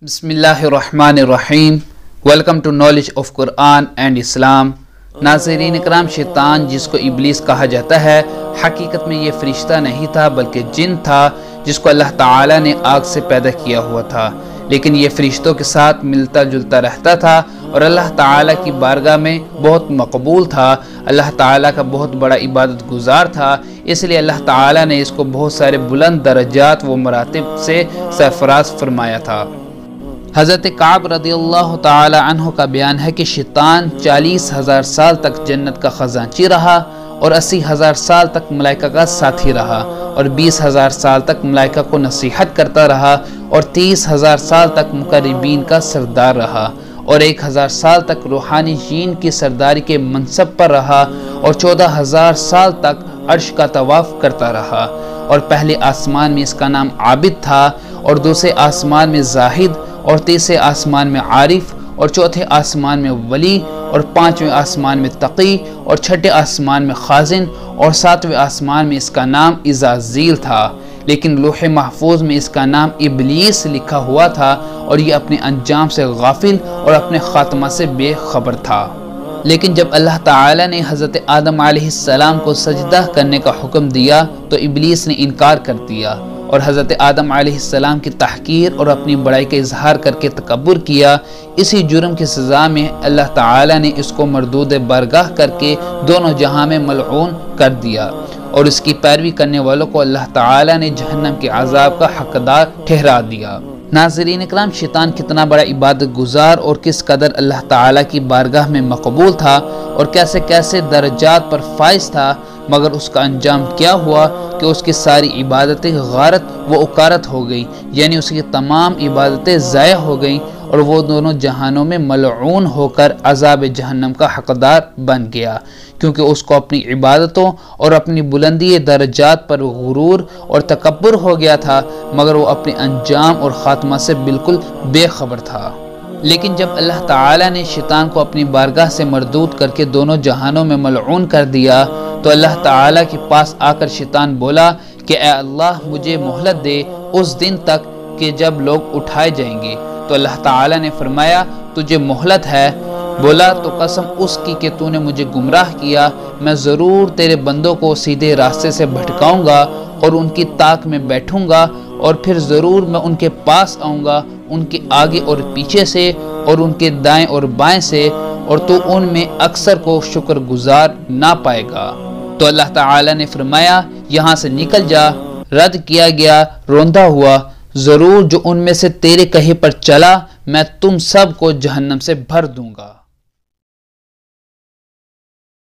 बिस्मिल्लाहिर्रहमानिर्रहीम। Welcome to knowledge of Quran and Islam. नाज़रीन इकराम, शैतान जिसको इब्लीस कहा जाता है, हकीकत में ये फरिश्ता नहीं था बल्कि जिन था जिसको अल्लाह ताला ने आग से पैदा किया हुआ था। लेकिन ये फरिश्तों के साथ मिलता जुलता रहता था और अल्लाह ताला की बारगाह में बहुत मकबूल था। अल्लाह ताला का बहुत बड़ा इबादत गुजार था, इसलिए अल्लाह ताला ने इसको बहुत सारे बुलंद दर्जात व मरातिब से सरफराज फरमाया था। हज़रत काब रदियल्लाहु ताला अन्हु का बयान है कि शैतान 40,000 साल तक जन्नत का खजांची रहा और 80,000 साल तक मलाइका का साथी रहा और 20,000 साल तक मलाइका को नसीहत करता रहा और 30,000 साल तक मुकर्रबीन का सरदार रहा और 1,000 साल तक रूहानी जीन की सरदारी के मनसब पर रहा और 14,000 साल तक अर्श का तवाफ करता रहा। और पहले आसमान में इसका नाम आबिद था और दूसरे आसमान में जाहिद और तीसरे आसमान में आरिफ और चौथे आसमान में वली और पांचवें आसमान में तकी और छठे आसमान में खाजिन और सातवें आसमान में इसका नाम इज़ाज़ील था। लेकिन लोहे महफूज में इसका नाम इब्लीस लिखा हुआ था और ये अपने अंजाम से गाफिल और अपने खात्मा से बेखबर था। लेकिन जब अल्लाह ताला ने हज़रत आदम अलैहिस्सलाम को सजदा करने का हुक्म दिया तो इब्लीस ने इनकार कर दिया और हज़रत आदम अलैहिस्सलाम की तहकीर और अपनी बड़ाई का इजहार करके तकब्बुर किया। इसी जुर्म की सज़ा में अल्लाह ताला ने इसको मरदूद बरगाह करके दोनों जहां में मलऊन कर दिया और इसकी पैरवी करने वालों को अल्लाह ताला ने जहन्नम के अजाब का हकदार ठहरा दिया। नाज़रीन इकराम, शैतान कितना बड़ा इबादत गुजार और किस कदर अल्लाह ताला की बारगाह में मकबूल था और कैसे कैसे दर्जात पर फाइज था, मगर उसका अंजाम क्या हुआ कि उसकी सारी इबादतें गारत व उकारत हो गई, यानी उसकी तमाम इबादतें ज़ाया हो गईं और वो दोनों जहानों में मलऊन होकर अज़ाब जहन्नम का हकदार बन गया, क्योंकि उसको अपनी इबादतों और अपनी बुलंदी दर्जात पर गुरूर और तकब्बुर हो गया था, मगर वो अपने अंजाम और ख़ात्मा से बिल्कुल बेखबर था। लेकिन जब अल्लाह ताला ने शैतान को अपनी बारगाह से मरदूद करके दोनों जहानों में मलऊन कर दिया तो अल्लाह ताला के पास आकर शैतान बोला कि ए अल्लाह, मुझे मोहलत दे उस दिन तक कि जब लोग उठाए जाएंगे। तो अल्लाह ताला ने फरमाया, तुझे मोहलत है? बोला, तो कसम उसकी कि तूने मुझे गुमराह किया, मैं ज़रूर तेरे बंदों को सीधे रास्ते से भटकाऊंगा और उनकी ताक में बैठूंगा और फिर ज़रूर मैं उनके पास आऊँगा, उनके आगे और पीछे से और उनके दाएं और बाएं से, और तू उनमें अक्सर को शुक्रगुजार ना पाएगा। तो अल्लाह ताला ने फरमाया, यहाँ से निकल जा। रद्द किया गया रोंदा हुआ, ज़रूर जो उनमें से तेरे कहे पर चला मैं तुम सब को जहन्नम से भर दूंगा।